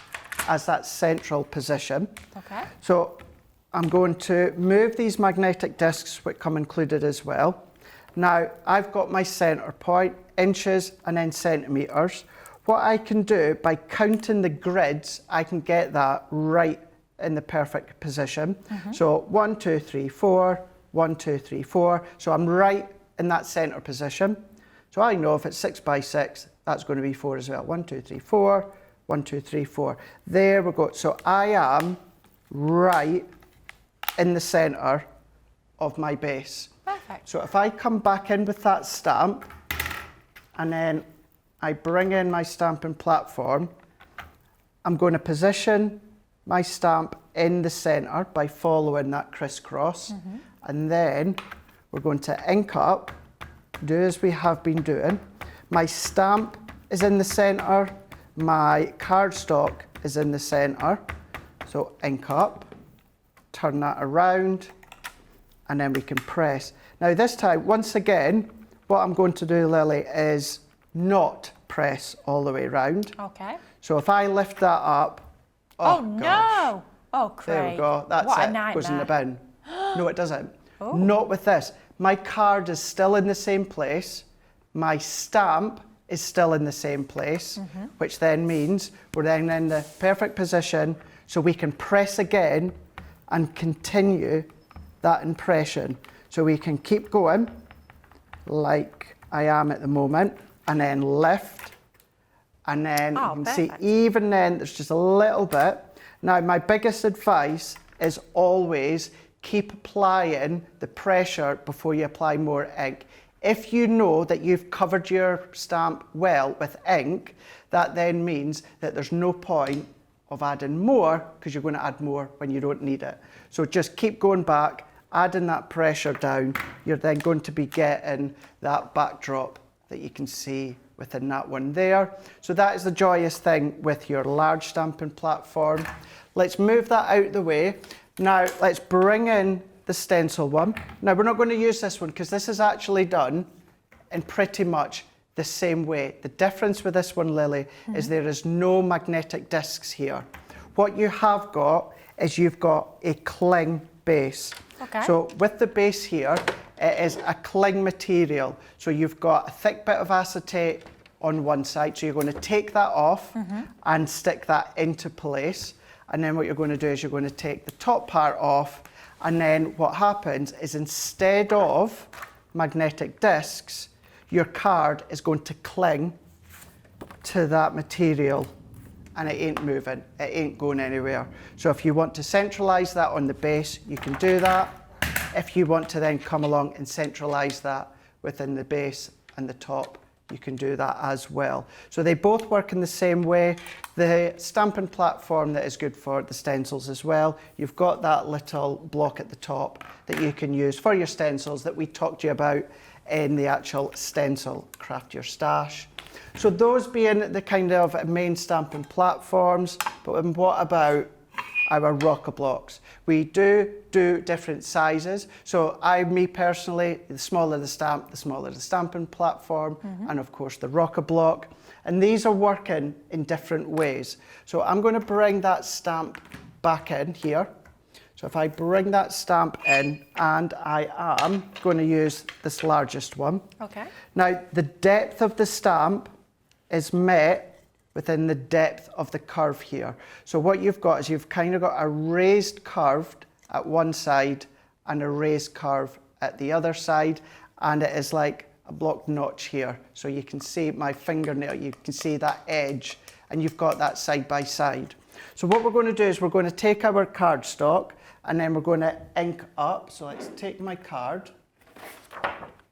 as that central position. Okay. So I'm going to move these magnetic discs, which come included as well. Now, I've got my center point, inches and then centimeters. What I can do by counting the grids, I can get that right in the perfect position. So 1, 2, 3, 4, 1, 2, 3, 4. So I'm right in that center position. So I know if it's 6x6, that's going to be 4 as well. 1, 2, 3, 4, 1, 2, 3, 4. There we go. So I am right in the center of my base. Perfect. So if I come back in with that stamp and then I bring in my stamping platform, I'm going to position my stamp in the center by following that crisscross, and then we're going to ink up, do as we have been doing. My stamp is in the center, my cardstock is in the center, so ink up, turn that around, and then we can press. Now this time, once again, what I'm going to do, Lily, is not press all the way around. Okay. So if I lift that up, Oh, gosh, no! Oh, Craig. there we go, that's what it, a nightmare. goes in the bin. No, it doesn't. Oh. Not with this. My card is still in the same place. My stamp is still in the same place, which then means we're then in the perfect position so we can press again and continue that impression. So we can keep going like I am at the moment, and then lift, and then you can see even then there's just a little bit. Now my biggest advice is always keep applying the pressure before you apply more ink. If you know that you've covered your stamp well with ink, that then means that there's no point of adding more, because you're going to add more when you don't need it. So just keep going back, adding that pressure down. You're then going to be getting that backdrop that you can see within that one there. So that is the joyous thing with your large stamping platform. Let's move that out of the way. Now let's bring in the stencil one. Now we're not going to use this one because this is actually done in pretty much the same way. The difference with this one, Lily, is there is no magnetic discs here. What you have got is you've got a cling base. Okay. So with the base here, it is a cling material. So you've got a thick bit of acetate on one side. So you're going to take that off and stick that into place. And then what you're going to do is you're going to take the top part off. And then what happens is instead of magnetic discs, your card is going to cling to that material and it ain't moving, it ain't going anywhere. So if you want to centralize that on the base, you can do that. If you want to then come along and centralize that within the base and the top, you can do that as well. So they both work in the same way. The stamping platform that is good for the stencils as well, you've got that little block at the top that you can use for your stencils that we talked to you about in the actual stencil Craft Your Stash. So those being the kind of main stamping platforms, but what about our rocker blocks? We do different sizes. So me personally, the smaller the stamp, the smaller the stamping platform, and of course the rocker block. And these are working in different ways. So I'm going to bring that stamp back in here. So if I bring that stamp in, and I am going to use this largest one. Okay. Now the depth of the stamp is met within the depth of the curve here. So what you've got is you've kind of got a raised curve at one side and a raised curve at the other side, and it is like a blocked notch here. So you can see my fingernail, you can see that edge, and you've got that side by side. So what we're going to do is we're going to take our cardstock and then we're going to ink up. So let's take my card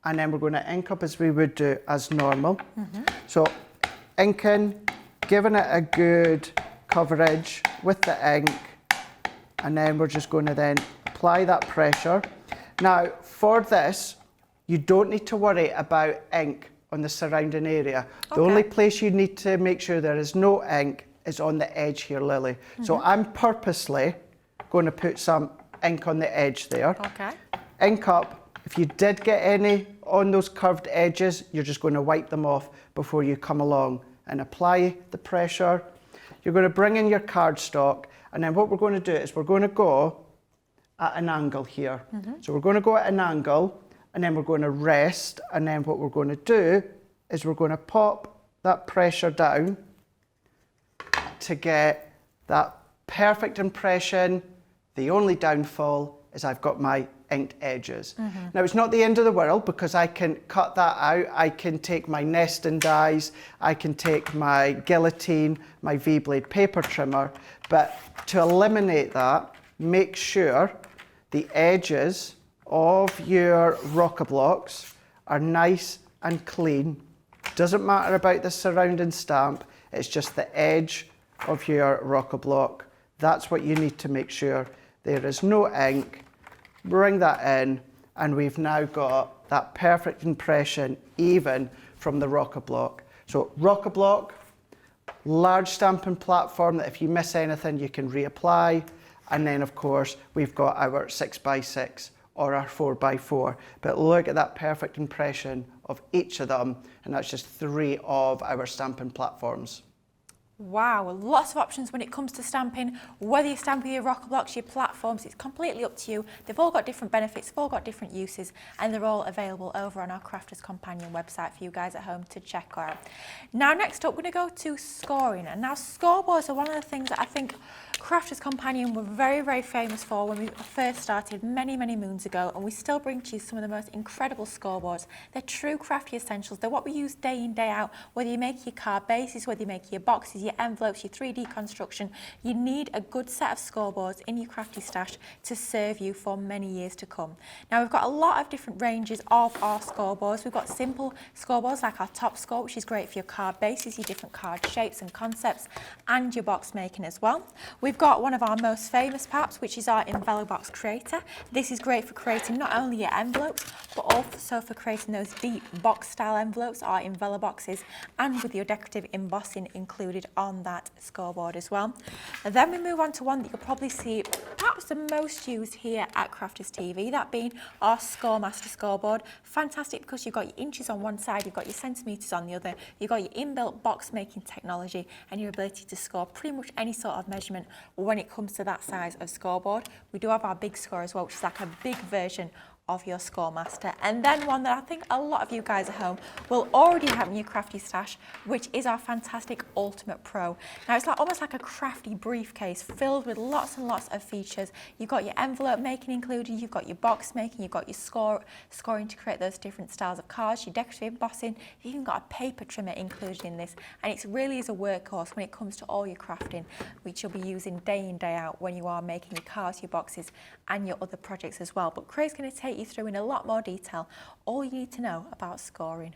and then we're going to ink up as we would do as normal. So inking, giving it a good coverage with the ink, and then we're just going to then apply that pressure. Now for this, you don't need to worry about ink on the surrounding area. The only place you need to make sure there is no ink is on the edge here, Lily. So I'm purposely going to put some ink on the edge there. Okay. Ink up. If you did get any on those curved edges, you're just going to wipe them off before you come along and apply the pressure. You're going to bring in your cardstock, and then what we're going to do is we're going to go at an angle here. So we're going to go at an angle, and then we're going to rest, and then what we're going to do is we're going to pop that pressure down to get that perfect impression. The only downfall is I've got my inked edges. Now it's not the end of the world because I can cut that out. I can take my nesting dies, I can take my guillotine, my V-blade paper trimmer, but to eliminate that, make sure the edges of your rocker blocks are nice and clean. Doesn't matter about the surrounding stamp, it's just the edge of your rocker block. That's what you need to make sure. There is no ink. Bring that in, and we've now got that perfect impression even from the rocker block. So rocker block, large stamping platform that if you miss anything you can reapply, and then of course we've got our 6x6 or our 4x4. But look at that perfect impression of each of them, and that's just 3 of our stamping platforms. Wow, lots of options when it comes to stamping. Whether you stamp with your rocker blocks, your platforms, it's completely up to you. They've all got different benefits, they've all got different uses, and they're all available over on our Crafters Companion website for you guys at home to check out. Now, next up, we're going to go to scoring. And now, scoreboards are one of the things that I think Crafters Companion were very, very famous for when we first started many, many moons ago, and we still bring to you some of the most incredible scoreboards. They're true crafty essentials. They're what we use day in, day out, whether you make your card bases, whether you make your boxes, your envelopes, your 3D construction. You need a good set of scoreboards in your crafty stash to serve you for many years to come. Now, we've got a lot of different ranges of our scoreboards. We've got simple scoreboards like our top score, which is great for your card bases, your different card shapes and concepts, and your box making as well. We've got one of our most famous perhaps, which is our Envelobox Creator. This is great for creating not only your envelopes, but also for creating those deep box style envelopes, our Enveloboxes, and with your decorative embossing included on that scoreboard as well. And then we move on to one that you'll probably see perhaps the most used here at Crafters TV, that being our Scoremaster scoreboard. Fantastic because you've got your inches on one side, you've got your centimetres on the other, you've got your inbuilt box making technology and your ability to score pretty much any sort of measurement when it comes to that size of scoreboard. We do have our big score as well, which is like a big version of your Scoremaster. And then one that I think a lot of you guys at home will already have in your crafty stash, which is our fantastic Ultimate Pro. Now, it's like almost like a crafty briefcase filled with lots and lots of features. You've got your envelope making included, you've got your box making, you've got your scoring to create those different styles of cards, your decorative embossing, you've even got a paper trimmer included in this. And it really is a workhorse when it comes to all your crafting, which you'll be using day in, day out when you are making your cards, your boxes, and your other projects as well. But Craig's going to take you through in a lot more detail all you need to know about scoring.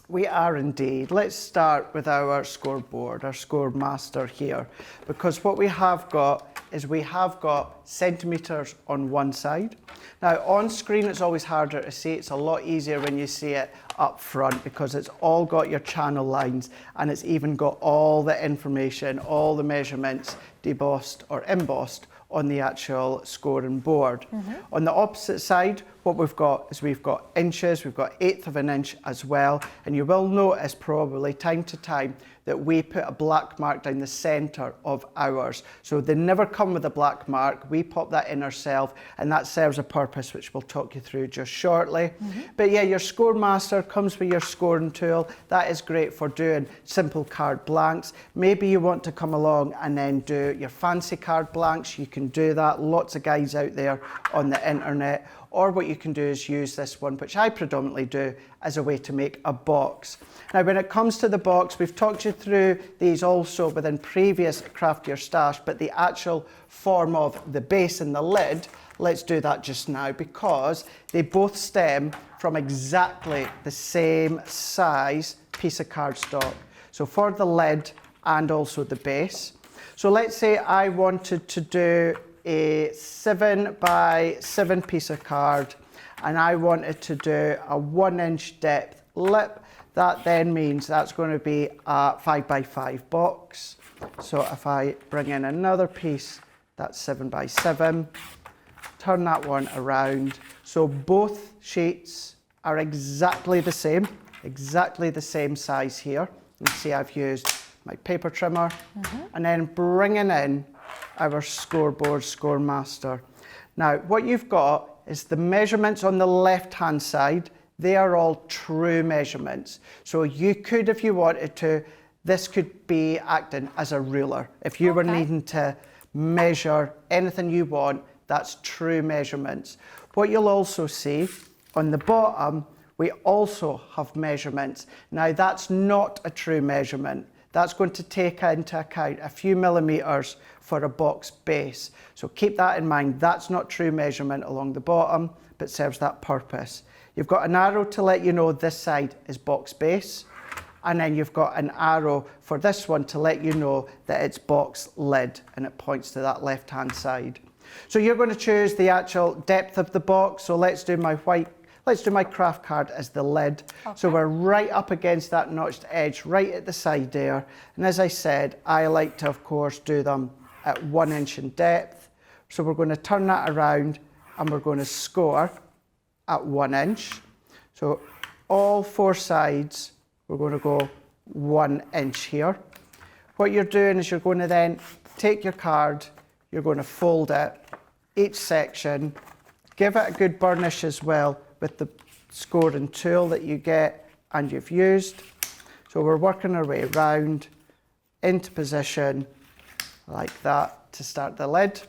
We are indeed. Let's start with our scoreboard, our Scoremaster here, because what we have got is we have got centimetres on one side. Now, on screen it's always harder to see. It's a lot easier when you see it up front because it's all got your channel lines and it's even got all the information, all the measurements debossed or embossed on the actual scoring board. On the opposite side, what we've got is we've got inches, we've got 1/8 of an inch as well, and you will notice probably time to time that we put a black mark down the centre of ours. So they never come with a black mark, we pop that in ourselves, and that serves a purpose which we'll talk you through just shortly. But yeah, your Scoremaster comes with your scoring tool. That is great for doing simple card blanks. Maybe you want to come along and then do your fancy card blanks, you can do that. Lots of guides out there on the internet. Or what you can do is use this one, which I predominantly do, as a way to make a box. Now, when it comes to the box, we've talked you through these also within previous Craft Your Stash, but the actual form of the base and the lid, let's do that just now because they both stem from exactly the same size piece of cardstock. So for the lid and also the base. So let's say I wanted to do a 7x7 piece of card and I wanted to do a 1-inch depth lip. That then means that's going to be a 5x5 box. So if I bring in another piece, that's 7x7, turn that one around. So both sheets are exactly the same size here. You can see I've used my paper trimmer and then bringing in our scoreboard Scoremaster. Now, what you've got is the measurements on the left-hand side. They are all true measurements. So you could, if you wanted to, this could be acting as a ruler. If you were needing to measure anything you want, that's true measurements. What you'll also see on the bottom, we also have measurements. Now, that's not a true measurement. That's going to take into account a few millimetres for a box base. So keep that in mind. That's not true measurement along the bottom, but serves that purpose. You've got an arrow to let you know this side is box base, and then you've got an arrow for this one to let you know that it's box lid, and it points to that left-hand side. So you're going to choose the actual depth of the box. So let's do my craft card as the lid. So we're right up against that notched edge, right at the side there. And as I said, I like to, of course, do them at 1 inch in depth. So we're going to turn that around and we're going to score at 1 inch. So all 4 sides, we're going to go 1 inch here. what you're doing is you're going to then take your card, you're going to fold it, each section, give it a good burnish as well with the scoring tool that you get and you've used. So we're working our way round into position like that to start the lid.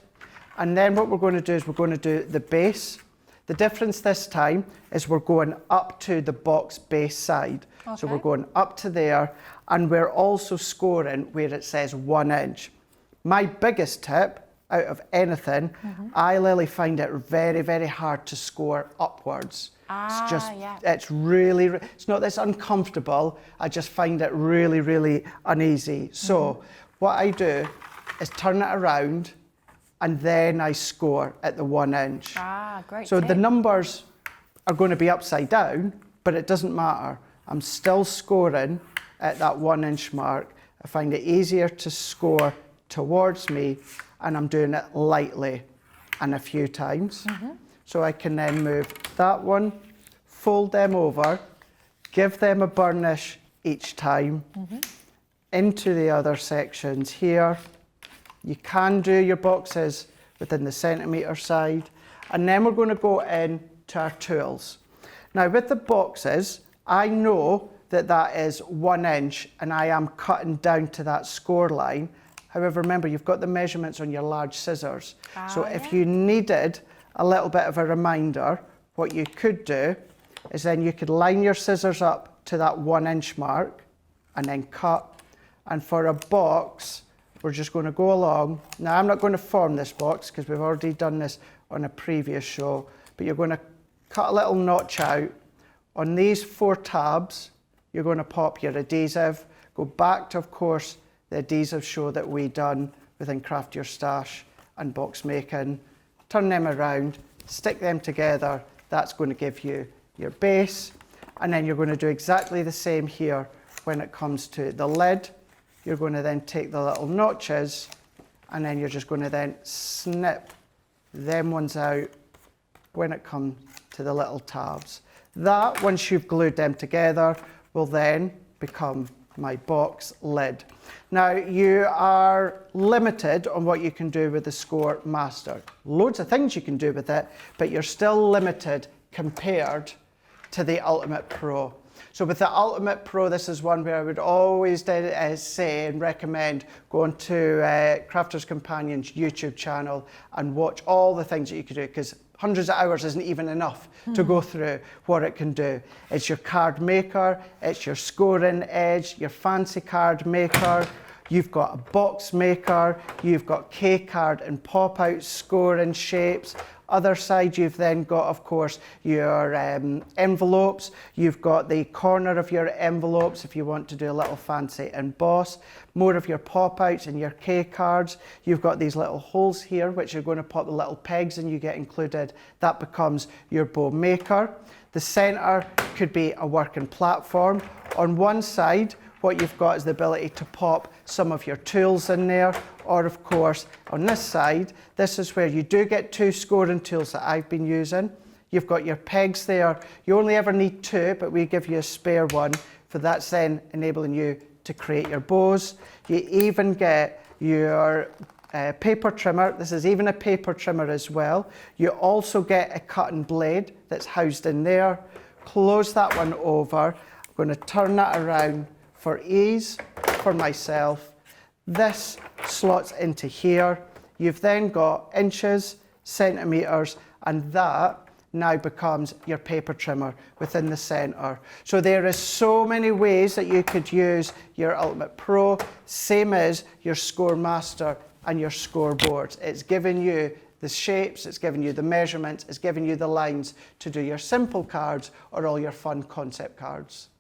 And then what we're going to do is we're going to do the base. The difference this time is we're going up to the box base side. Okay. So we're going up to there, and we're also scoring where it says 1 inch. My biggest tip out of anything, I, Lily, find it very, very hard to score upwards. It's just, it's really, it's not that it's uncomfortable, I just find it really, really uneasy. So what I do is turn it around and then I score at the 1 inch. Great So tip. the numbers are going to be upside down, but it doesn't matter. I'm still scoring at that 1 inch mark. I find it easier to score towards me, and I'm doing it lightly and a few times. So I can then move that one, fold them over, give them a burnish each time, into the other sections here. You can do your boxes within the centimetre side. And then we're going to go in to our tools. Now with the boxes, I know that that is 1 inch and I am cutting down to that score line. However, remember, you've got the measurements on your large scissors. So if you needed a little bit of a reminder, what you could do is then you could line your scissors up to that 1 inch mark and then cut. And for a box, we're just going to go along. Now, I'm not going to form this box because we've already done this on a previous show, but you're going to cut a little notch out. On these 4 tabs, you're going to pop your adhesive. Go back to, of course, the adhesive show that we done within Craft Your Stash and box making. Turn them around, stick them together. That's going to give you your base. And then you're going to do exactly the same here when it comes to the lid. You're going to then take the little notches and then you're just going to then snip them ones out when it comes to the little tabs. That, once you've glued them together, will then become my box lid. Now, you are limited on what you can do with the Score Master. Loads of things you can do with it, but you're still limited compared to the Ultimate Pro. So with the Ultimate Pro, this is one where I would always say and recommend going to Crafter's Companion's YouTube channel and watch all the things that you can do, because hundreds of hours isn't even enough to go through what it can do. It's your card maker, it's your scoring edge, your fancy card maker, you've got a box maker, you've got K card and pop out scoring shapes. Other side, you've then got, of course, your envelopes. You've got the corner of your envelopes if you want to do a little fancy emboss. More of your pop-outs and your K cards. You've got these little holes here, which you're going to pop the little pegs and you get included. That becomes your bow maker. The centre could be a working platform. On one side, what you've got is the ability to pop some of your tools in there, or of course on this side, this is where you do get 2 scoring tools that I've been using. You've got your pegs there. You only ever need 2, but we give you a spare one, for that's then enabling you to create your bows. You even get your paper trimmer. This is even a paper trimmer as well. You also get a cutting blade that's housed in there. Close that one over. I'm going to turn that around for ease for myself. This slots into here. You've then got inches, centimetres, and that now becomes your paper trimmer within the centre. So there is so many ways that you could use your Ultimate Pro, same as your Score Master and your Score boards. It's giving you the shapes, it's giving you the measurements, it's giving you the lines to do your simple cards or all your fun concept cards.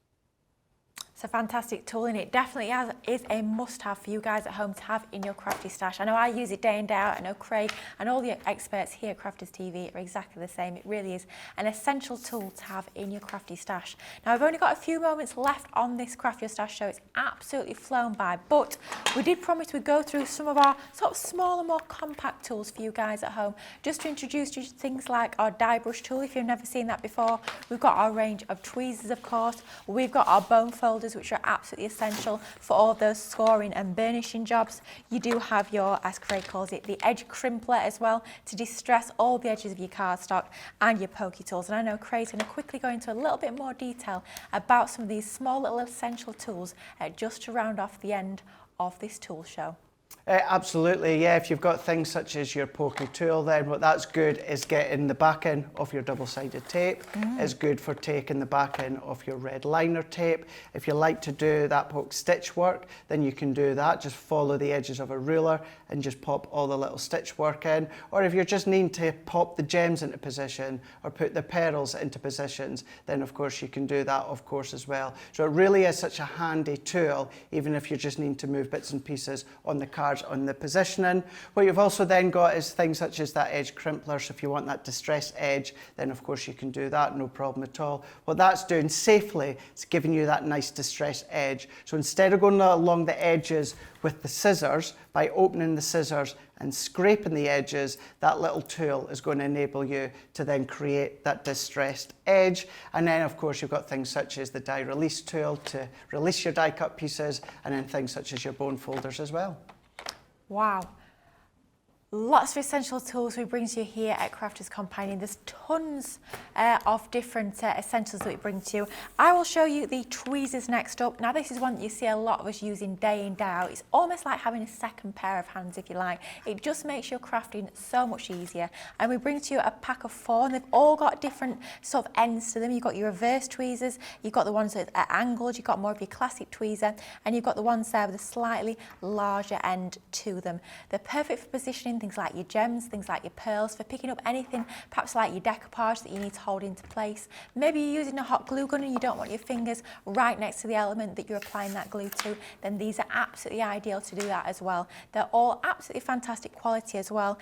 It's a fantastic tool, and it definitely is a must-have for you guys at home to have in your crafty stash. I know I use it day in, day out. I know Craig and all the experts here at Crafters TV are exactly the same. It really is an essential tool to have in your crafty stash. Now, I've only got a few moments left on this Craft Your Stash show. It's absolutely flown by, but we did promise we'd go through some of our sort of smaller, more compact tools for you guys at home, just to introduce you to things like our die brush tool, if you've never seen that before. We've got our range of tweezers, of course. We've got our bone folders filters, which are absolutely essential for all of those scoring and burnishing jobs. You do have your, as Craig calls it, the edge crimpler as well, to distress all the edges of your cardstock, and your pokey tools. And I know Craig's going to quickly go into a little bit more detail about some of these small little essential tools just to round off the end of this tool show. Absolutely, yeah. If you've got things such as your pokey tool, then what that's good is getting the backing of your double-sided tape. It's good for taking the backing of your red liner tape. If you like to do that poke stitch work, then you can do that. Just follow the edges of a ruler and just pop all the little stitch work in. Or if you're just needing to pop the gems into position or put the pearls into positions, then of course you can do that, of course, as well. So it really is such a handy tool, even if you're just needing to move bits and pieces on the cards on the positioning. What you've also then got is things such as that edge crimpler. So if you want that distressed edge, then of course you can do that, no problem at all. What that's doing safely is giving you that nice distressed edge. So instead of going along the edges with the scissors, by opening the scissors and scraping the edges, that little tool is going to enable you to then create that distressed edge. And then of course you've got things such as the die release tool to release your die cut pieces, and then things such as your bone folders as well. Wow. Lots of essential tools we bring to you here at Crafters Companion. There's tons of different essentials that we bring to you. I will show you the tweezers next up. Now this is one that you see a lot of us using day in, day out. It's almost like having a second pair of hands, if you like. It just makes your crafting so much easier. And we bring to you a pack of 4, and they've all got different sort of ends to them. You've got your reverse tweezers, you've got the ones that are angled, you've got more of your classic tweezer, and you've got the ones there with a slightly larger end to them. They're perfect for positioning things like your gems, things like your pearls, for picking up anything perhaps like your decoupage that you need to hold into place. Maybe you're using a hot glue gun and you don't want your fingers right next to the element that you're applying that glue to, then these are absolutely ideal to do that as well. They're all absolutely fantastic quality as well,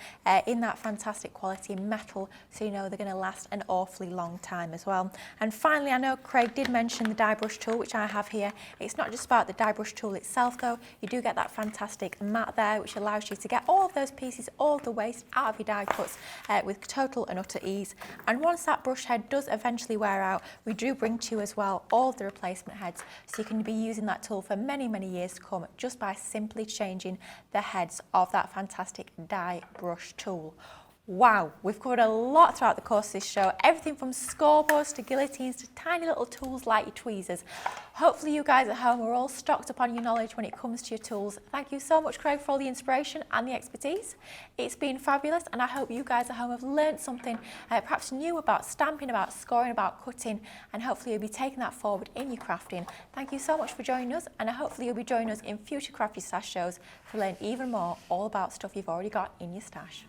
in that fantastic quality metal, so you know they're going to last an awfully long time as well. And finally, I know Craig did mention the die brush tool, which I have here. It's not just about the die brush tool itself though, you do get that fantastic mat there which allows you to get all of those pieces, all the waste out of your die cuts with total and utter ease. And once that brush head does eventually wear out, we do bring to you as well all of the replacement heads, so you can be using that tool for many, many years to come just by simply changing the heads of that fantastic die brush tool. Wow, we've covered a lot throughout the course of this show, everything from scoreboards to guillotines to tiny little tools like your tweezers. Hopefully you guys at home are all stocked up on your knowledge when it comes to your tools. Thank you so much, Craig, for all the inspiration and the expertise. It's been fabulous, and I hope you guys at home have learned something perhaps new about stamping, about scoring, about cutting, and hopefully you'll be taking that forward in your crafting. Thank you so much for joining us, and hopefully you'll be joining us in future Crafty Stash shows to learn even more all about stuff you've already got in your stash.